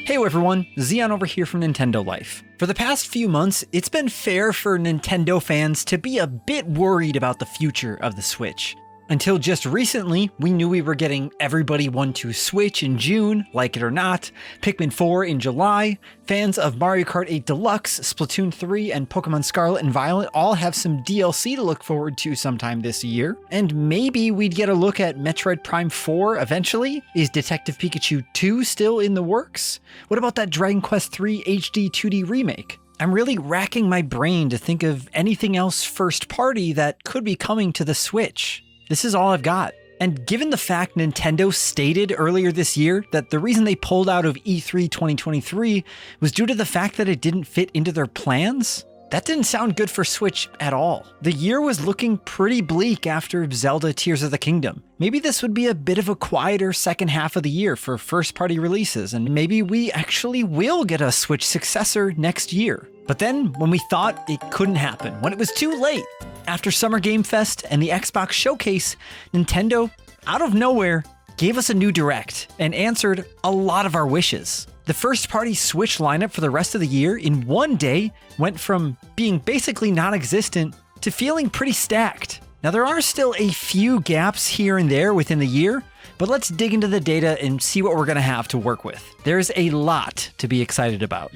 Hey everyone, Xeon over here from Nintendo Life. For the past few months, it's been fair for Nintendo fans to be a bit worried about the future of the Switch. Until just recently, we knew we were getting Everybody Want to Switch in June, like it or not, Pikmin 4 in July, fans of Mario Kart 8 Deluxe, Splatoon 3, and Pokemon Scarlet and Violet all have some DLC to look forward to sometime this year, and maybe we'd get a look at Metroid Prime 4 eventually? Is Detective Pikachu 2 still in the works? What about that Dragon Quest III HD 2D remake? I'm really racking my brain to think of anything else first party that could be coming to the Switch. This is all I've got. And given the fact Nintendo stated earlier this year that the reason they pulled out of E3 2023 was due to the fact that it didn't fit into their plans, that didn't sound good for Switch at all. The year was looking pretty bleak after Zelda Tears of the Kingdom. Maybe this would be a bit of a quieter second half of the year for first-party releases, and maybe we actually will get a Switch successor next year. But then, when we thought it couldn't happen, when it was too late, after Summer Game Fest and the Xbox Showcase, Nintendo, out of nowhere, gave us a new Direct and answered a lot of our wishes. The first-party Switch lineup for the rest of the year in one day went from being basically non-existent to feeling pretty stacked. Now, there are still a few gaps here and there within the year, but let's dig into the data and see what we're going to have to work with. There's a lot to be excited about.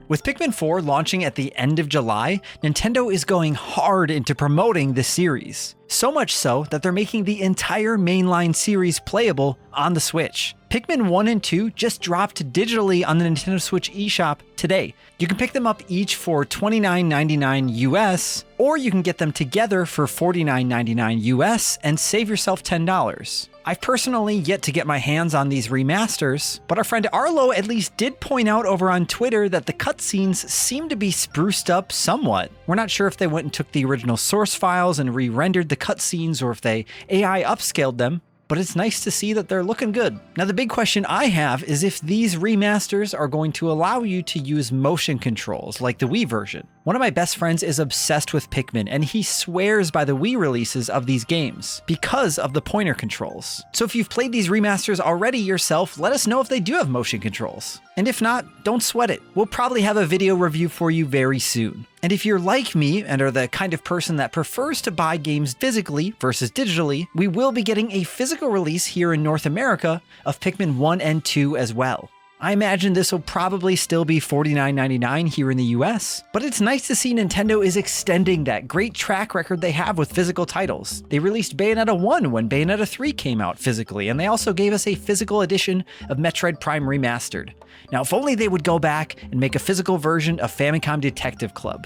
With Pikmin 4 launching at the end of July, Nintendo is going hard into promoting the series. So much so that they're making the entire mainline series playable on the Switch. Pikmin 1 and 2 just dropped digitally on the Nintendo Switch eShop today. You can pick them up each for $29.99 US, or you can get them together for $49.99 US and save yourself $10. I've personally yet to get my hands on these remasters, but our friend Arlo at least did point out over on Twitter that the cutscenes seem to be spruced up somewhat. We're not sure if they went and took the original source files and re-rendered the cutscenes or if they AI upscaled them, but it's nice to see that they're looking good. Now, the big question I have is if these remasters are going to allow you to use motion controls like the Wii version. One of my best friends is obsessed with Pikmin, and he swears by the Wii releases of these games because of the pointer controls. So if you've played these remasters already yourself, let us know if they do have motion controls. And if not, don't sweat it. We'll probably have a video review for you very soon. And if you're like me and are the kind of person that prefers to buy games physically versus digitally, we will be getting a physical release here in North America of Pikmin 1 and 2 as well. I imagine this will probably still be $49.99 here in the US, but it's nice to see Nintendo is extending that great track record they have with physical titles. They released Bayonetta 1 when Bayonetta 3 came out physically, and they also gave us a physical edition of Metroid Prime Remastered. Now, if only they would go back and make a physical version of Famicom Detective Club.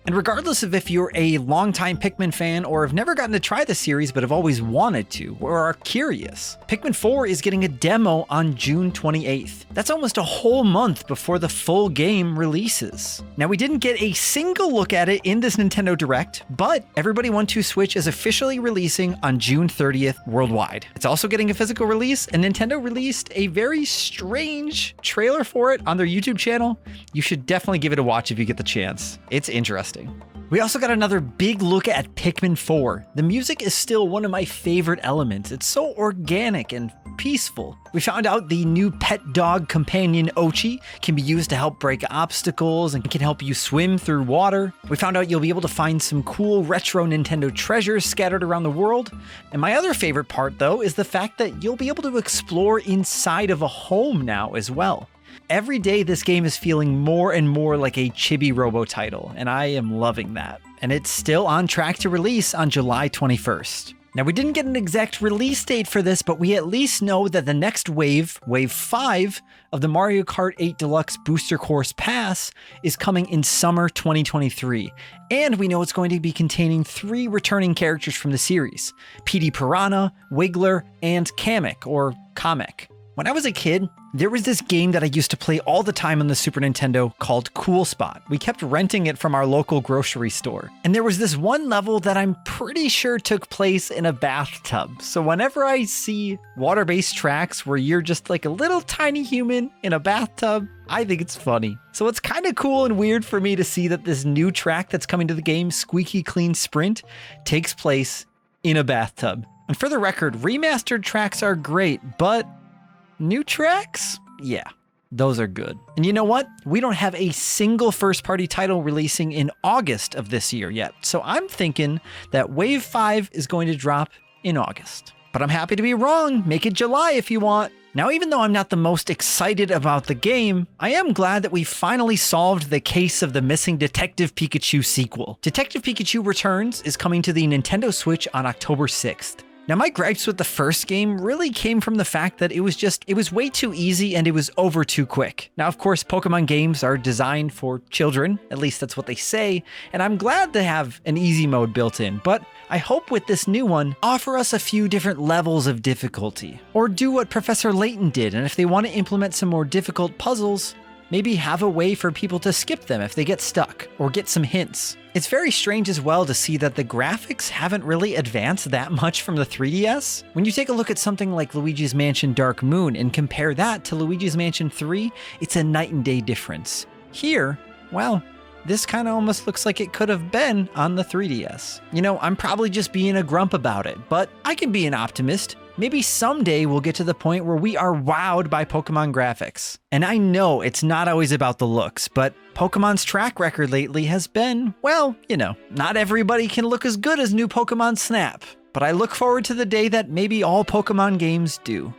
And regardless of if you're a longtime Pikmin fan or have never gotten to try the series but have always wanted to or are curious, Pikmin 4 is getting a demo on June 28th. That's almost a whole month before the full game releases. Now, we didn't get a single look at it in this Nintendo Direct, but Everybody Want to Switch is officially releasing on June 30th worldwide. It's also getting a physical release, and Nintendo released a very strange trailer for it on their YouTube channel. You should definitely give it a watch if you get the chance. It's interesting. We also got another big look at Pikmin 4. The music is still one of my favorite elements. It's so organic and peaceful. We found out the new pet dog companion Ochi can be used to help break obstacles and can help you swim through water. We found out you'll be able to find some cool retro Nintendo treasures scattered around the world. And my other favorite part, though, is the fact that you'll be able to explore inside of a home now as well. Every day, this game is feeling more and more like a Chibi Robo title, and I am loving that. And it's still on track to release on July 21st. Now, we didn't get an exact release date for this, but we at least know that the next wave, Wave 5, of the Mario Kart 8 Deluxe Booster Course Pass is coming in summer 2023. And we know it's going to be containing 3 returning characters from the series: PD Piranha, Wiggler, and Kamek, or Kamek. When I was a kid, there was this game that I used to play all the time on the Super Nintendo called Cool Spot. We kept renting it from our local grocery store. And there was this one level that I'm pretty sure took place in a bathtub. So whenever I see water-based tracks where you're just like a little tiny human in a bathtub, I think it's funny. So it's kind of cool and weird for me to see that this new track that's coming to the game, Squeaky Clean Sprint, takes place in a bathtub. And for the record, remastered tracks are great, but new tracks? Yeah, those are good. And you know what? We don't have a single first-party title releasing in August of this year yet, so I'm thinking that Wave 5 is going to drop in August. But I'm happy to be wrong. Make it July if you want. Now, even though I'm not the most excited about the game, I am glad that we finally solved the case of the missing Detective Pikachu sequel. Detective Pikachu Returns is coming to the Nintendo Switch on October 6th. Now, my gripes with the first game really came from the fact that it was way too easy and it was over too quick. Now, of course, Pokemon games are designed for children, at least that's what they say, and I'm glad to have an easy mode built in, but I hope with this new one, offer us a few different levels of difficulty. Or do what Professor Layton did, and if they want to implement some more difficult puzzles, maybe have a way for people to skip them if they get stuck, or get some hints. It's very strange as well to see that the graphics haven't really advanced that much from the 3DS. When you take a look at something like Luigi's Mansion Dark Moon and compare that to Luigi's Mansion 3, it's a night and day difference. Here, well, this kind of almost looks like it could have been on the 3DS. You know, I'm probably just being a grump about it, but I can be an optimist. Maybe someday we'll get to the point where we are wowed by Pokemon graphics. And I know it's not always about the looks, but Pokemon's track record lately has been, well, you know, not everybody can look as good as new Pokemon Snap. But I look forward to the day that maybe all Pokemon games do.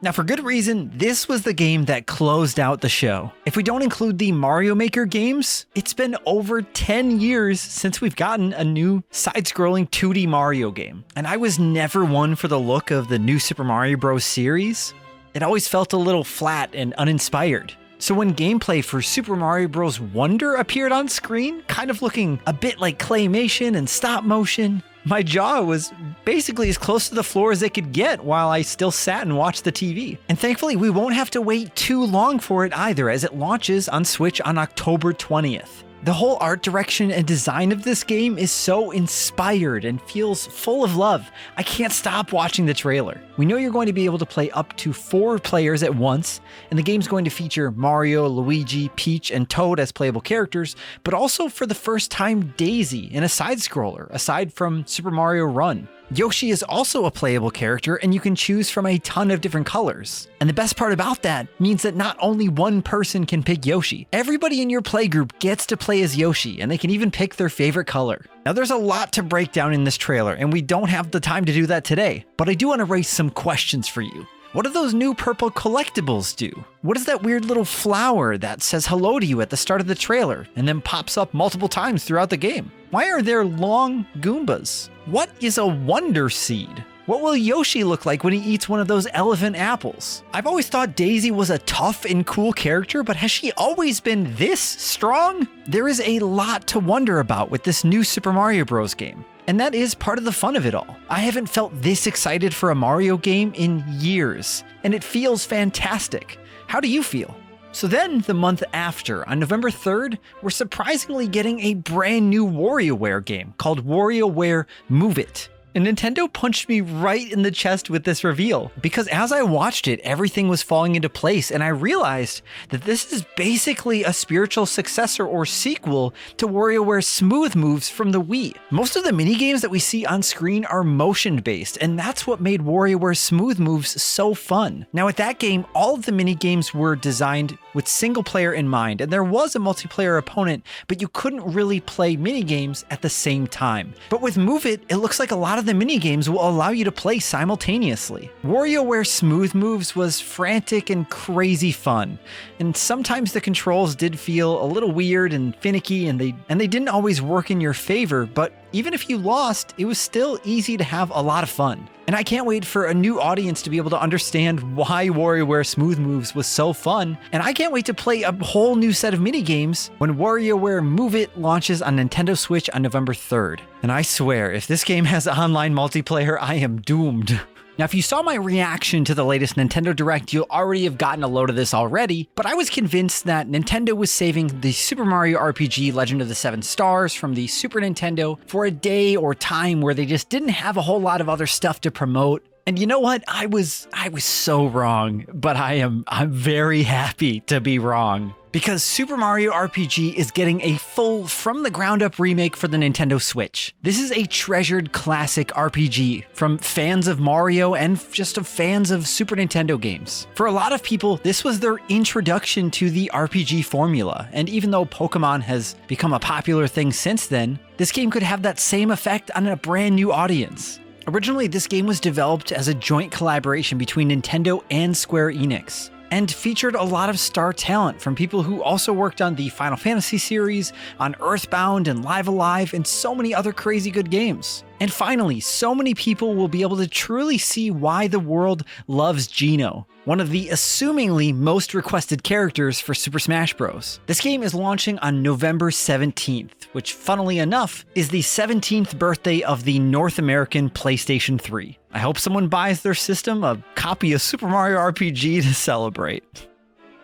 Now, for good reason, this was the game that closed out the show. If we don't include the Mario Maker games, it's been over 10 years since we've gotten a new side-scrolling 2D Mario game. And I was never one for the look of the new Super Mario Bros. Series. It always felt a little flat and uninspired. So when gameplay for Super Mario Bros. Wonder appeared on screen, kind of looking a bit like claymation and stop motion, my jaw was basically as close to the floor as it could get while I still sat and watched the TV. And thankfully, we won't have to wait too long for it either, as it launches on Switch on October 20th. The whole art direction and design of this game is so inspired and feels full of love. I can't stop watching the trailer. We know you're going to be able to play up to 4 players at once, and the game's going to feature Mario, Luigi, Peach, and Toad as playable characters, but also for the first time Daisy in a side-scroller, aside from Super Mario Run. Yoshi is also a playable character, and you can choose from a ton of different colors. And the best part about that means that not only one person can pick Yoshi, everybody in your playgroup gets to play as Yoshi, and they can even pick their favorite color. Now, there's a lot to break down in this trailer, and we don't have the time to do that today, but I do want to raise some questions for you. What do those new purple collectibles do? What is that weird little flower that says hello to you at the start of the trailer and then pops up multiple times throughout the game? Why are there long Goombas? What is a Wonder Seed? What will Yoshi look like when he eats one of those elephant apples? I've always thought Daisy was a tough and cool character, but has she always been this strong? There is a lot to wonder about with this new Super Mario Bros. Game. And that is part of the fun of it all. I haven't felt this excited for a Mario game in years, and it feels fantastic. How do you feel? So then, the month after, on November 3rd, we're surprisingly getting a brand new WarioWare game called WarioWare Move It. And Nintendo punched me right in the chest with this reveal, because as I watched it, everything was falling into place, and I realized that this is basically a spiritual successor or sequel to WarioWare Smooth Moves from the Wii. Most of the minigames that we see on screen are motion-based, and that's what made WarioWare Smooth Moves so fun. Now, with that game, all of the minigames were designed with single player in mind, and there was a multiplayer opponent, but you couldn't really play minigames at the same time. But with Move It, it looks like a lot of the minigames will allow you to play simultaneously. WarioWare Smooth Moves was frantic and crazy fun, and sometimes the controls did feel a little weird and finicky, and they didn't always work in your favor, but even if you lost, it was still easy to have a lot of fun. And I can't wait for a new audience to be able to understand why WarioWare Smooth Moves was so fun, and I can't wait to play a whole new set of minigames when WarioWare Move It launches on Nintendo Switch on November 3rd. And I swear, if this game has online multiplayer, I am doomed. Now, if you saw my reaction to the latest Nintendo Direct, you'll already have gotten a load of this already, but I was convinced that Nintendo was saving the Super Mario RPG Legend of the Seven Stars from the Super Nintendo for a day or time where they just didn't have a whole lot of other stuff to promote. And you know what? I was so wrong, but I'm very happy to be wrong. because Super Mario RPG is getting a full from-the-ground-up remake for the Nintendo Switch. This is a treasured classic RPG from fans of Mario and just of fans of Super Nintendo games. For a lot of people, this was their introduction to the RPG formula, and even though Pokemon has become a popular thing since then, this game could have that same effect on a brand new audience. Originally, this game was developed as a joint collaboration between Nintendo and Square Enix, and featured a lot of star talent from people who also worked on the Final Fantasy series, on Earthbound and Live Alive, and so many other crazy good games. And finally, so many people will be able to truly see why the world loves Geno, one of the assumingly most requested characters for Super Smash Bros. This game is launching on November 17th, which funnily enough is the 17th birthday of the North American PlayStation 3. I hope someone buys their system a copy of Super Mario RPG to celebrate.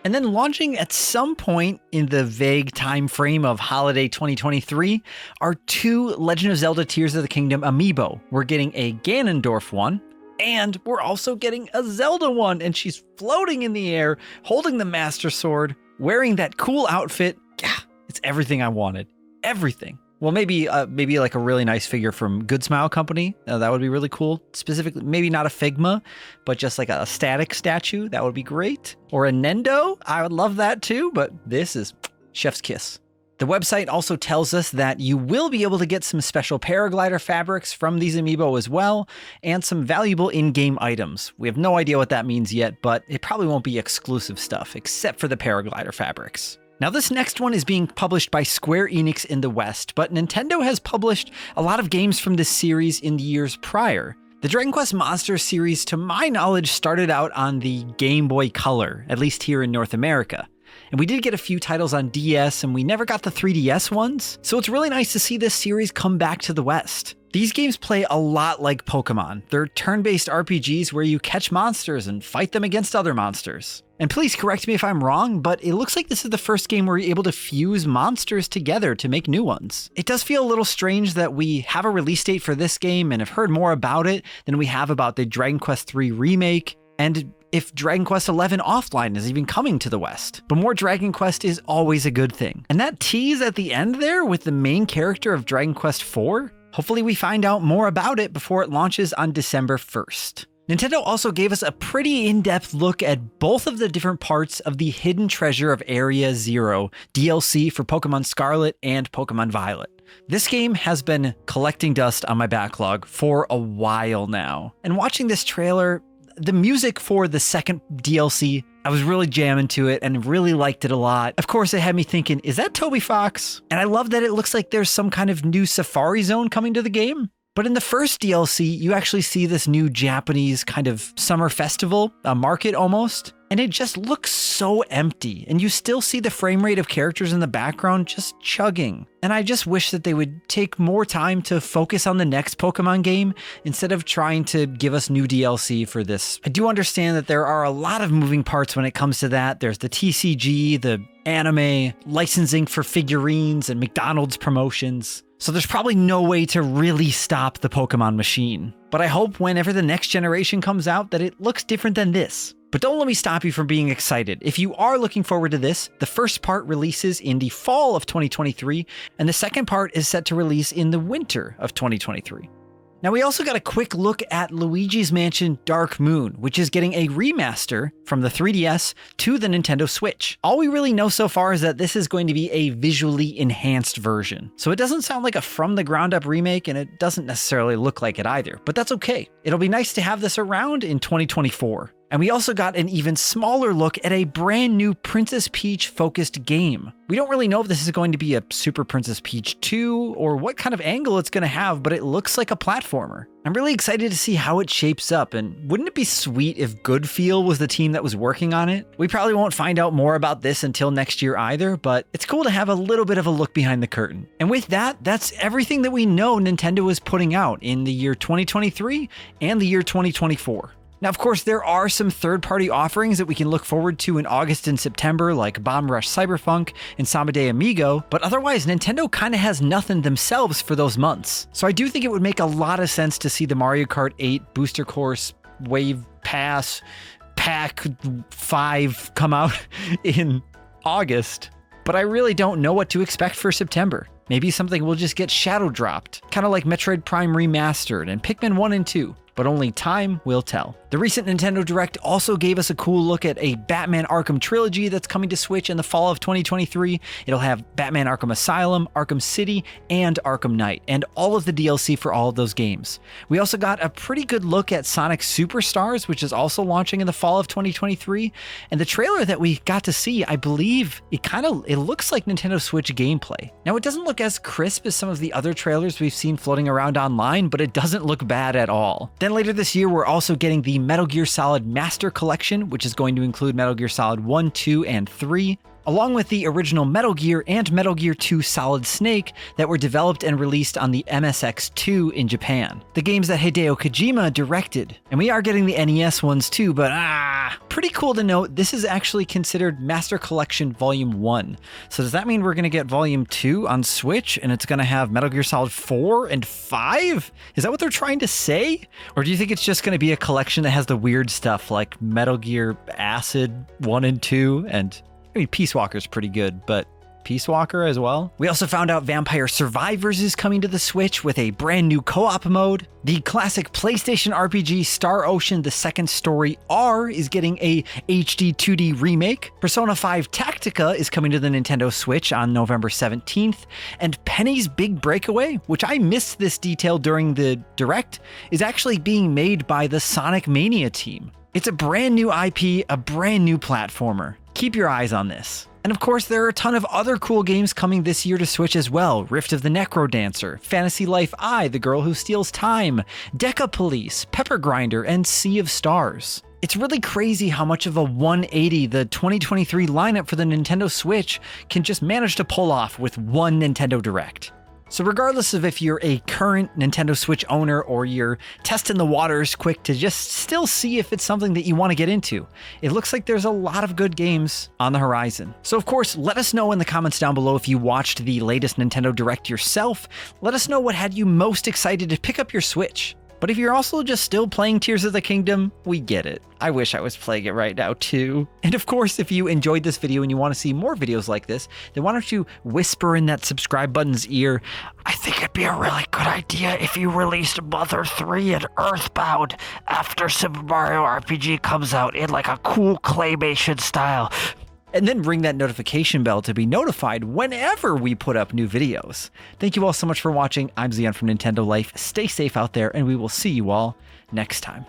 And then launching at some point in the vague time frame of holiday 2023 are 2 Legend of Zelda Tears of the Kingdom amiibo. We're getting a Ganondorf one, and we're also getting a Zelda one, and she's floating in the air, holding the Master Sword, wearing that cool outfit. Yeah, it's everything I wanted. Everything. Well, maybe like a really nice figure from Good Smile Company. That would be really cool. Specifically, maybe not a Figma, but just like a static statue. That would be great. Or a Nendo. I would love that too, but this is chef's kiss. The website also tells us that you will be able to get some special paraglider fabrics from these amiibo as well, and some valuable in-game items. We have no idea what that means yet, but it probably won't be exclusive stuff, except for the paraglider fabrics. Now, this next one is being published by Square Enix in the West, but Nintendo has published a lot of games from this series in the years prior. The Dragon Quest Monsters series, to my knowledge, started out on the Game Boy Color, at least here in North America. And we did get a few titles on DS, and we never got the 3DS ones, so it's really nice to see this series come back to the West. These games play a lot like Pokemon. They're turn-based RPGs where you catch monsters and fight them against other monsters. And please correct me if I'm wrong, but it looks like this is the first game where you're able to fuse monsters together to make new ones. It does feel a little strange that we have a release date for this game and have heard more about it than we have about the Dragon Quest III remake, and if Dragon Quest XI Offline is even coming to the West. But more Dragon Quest is always a good thing. And that tease at the end there with the main character of Dragon Quest IV, hopefully we find out more about it before it launches on December 1st. Nintendo also gave us a pretty in-depth look at both of the different parts of the Hidden Treasure of Area Zero DLC for Pokemon Scarlet and Pokemon Violet. This game has been collecting dust on my backlog for a while now. And watching this trailer, the music for the second DLC, I was really jamming to it and really liked it a lot. Of course, it had me thinking, is that Toby Fox? And I love that it looks like there's some kind of new Safari Zone coming to the game. But in the first DLC, you actually see this new Japanese kind of summer festival, a market almost, and it just looks so empty. And you still see the frame rate of characters in the background just chugging. And I just wish that they would take more time to focus on the next Pokemon game instead of trying to give us new DLC for this. I do understand that there are a lot of moving parts when it comes to that. There's the TCG, the anime, licensing for figurines, and McDonald's promotions. So there's probably no way to really stop the Pokemon machine. But I hope whenever the next generation comes out that it looks different than this. But don't let me stop you from being excited. If you are looking forward to this, the first part releases in the fall of 2023, and the second part is set to release in the winter of 2023. Now, we also got a quick look at Luigi's Mansion Dark Moon, which is getting a remaster from the 3DS to the Nintendo Switch. All we really know so far is that this is going to be a visually enhanced version. So it doesn't sound like a from-the-ground-up remake, and it doesn't necessarily look like it either, but that's okay. It'll be nice to have this around in 2024. And we also got an even smaller look at a brand new Princess Peach focused game. We don't really know if this is going to be a Super Princess Peach 2 or what kind of angle it's going to have, but it looks like a platformer. I'm really excited to see how it shapes up, and wouldn't it be sweet if Goodfeel was the team that was working on it? We probably won't find out more about this until next year either, but it's cool to have a little bit of a look behind the curtain. And with that, that's everything that we know Nintendo is putting out in the year 2023 and the year 2024. Now, of course, there are some third-party offerings that we can look forward to in August and September, like Bomb Rush Cyberpunk and Samba de Amigo, but otherwise, Nintendo kind of has nothing themselves for those months. So I do think it would make a lot of sense to see the Mario Kart 8 Booster Course Wave Pass Pack 5 come out in August. But I really don't know what to expect for September. Maybe something will just get shadow dropped, kind of like Metroid Prime Remastered and Pikmin 1 and 2. But only time will tell. The recent Nintendo Direct also gave us a cool look at a Batman Arkham trilogy that's coming to Switch in the fall of 2023. It'll have Batman Arkham Asylum, Arkham City, and Arkham Knight, and all of the DLC for all of those games. We also got a pretty good look at Sonic Superstars, which is also launching in the fall of 2023. And the trailer that we got to see, I believe it looks like Nintendo Switch gameplay. Now, it doesn't look as crisp as some of the other trailers we've seen floating around online, but it doesn't look bad at all. Then later this year, we're also getting the Metal Gear Solid Master Collection, which is going to include Metal Gear Solid 1, 2, and 3, along with the original Metal Gear and Metal Gear 2 Solid Snake that were developed and released on the MSX2 in Japan, the games that Hideo Kojima directed. And we are getting the NES ones too, but pretty cool to note this is actually considered Master Collection Volume 1. So does that mean we're going to get Volume 2 on Switch and it's going to have Metal Gear Solid 4 and 5? Is that what they're trying to say? Or do you think it's just going to be a collection that has the weird stuff like Metal Gear Acid 1 and 2 and... I mean, Peace Walker's pretty good, but Peace Walker as well. We also found out Vampire Survivors is coming to the Switch with a brand new co-op mode. The classic PlayStation RPG Star Ocean: The Second Story R is getting a HD 2D remake. Persona 5 Tactica is coming to the Nintendo Switch on November 17th. And Penny's Big Breakaway, which I missed this detail during the Direct, is actually being made by the Sonic Mania team. It's a brand new IP, a brand new platformer. Keep your eyes on this. And of course, there are a ton of other cool games coming this year to Switch as well. Rift of the Necro Dancer, Fantasy Life I, The Girl Who Steals Time, Deca Police, Pepper Grinder, and Sea of Stars. It's really crazy how much of a 180 the 2023 lineup for the Nintendo Switch can just manage to pull off with one Nintendo Direct. So regardless of if you're a current Nintendo Switch owner or you're testing the waters quick to just still see if it's something that you want to get into, it looks like there's a lot of good games on the horizon. So of course, let us know in the comments down below if you watched the latest Nintendo Direct yourself. Let us know what had you most excited to pick up your Switch. But if you're also just still playing Tears of the Kingdom, we get it. I wish I was playing it right now too. And of course, if you enjoyed this video and you want to see more videos like this, then why don't you whisper in that subscribe button's ear, I think it'd be a really good idea if you released Mother 3 and Earthbound after Super Mario RPG comes out in like a cool claymation style. And then ring that notification bell to be notified whenever we put up new videos. Thank you all so much for watching. I'm Zion from Nintendo Life. Stay safe out there, and we will see you all next time.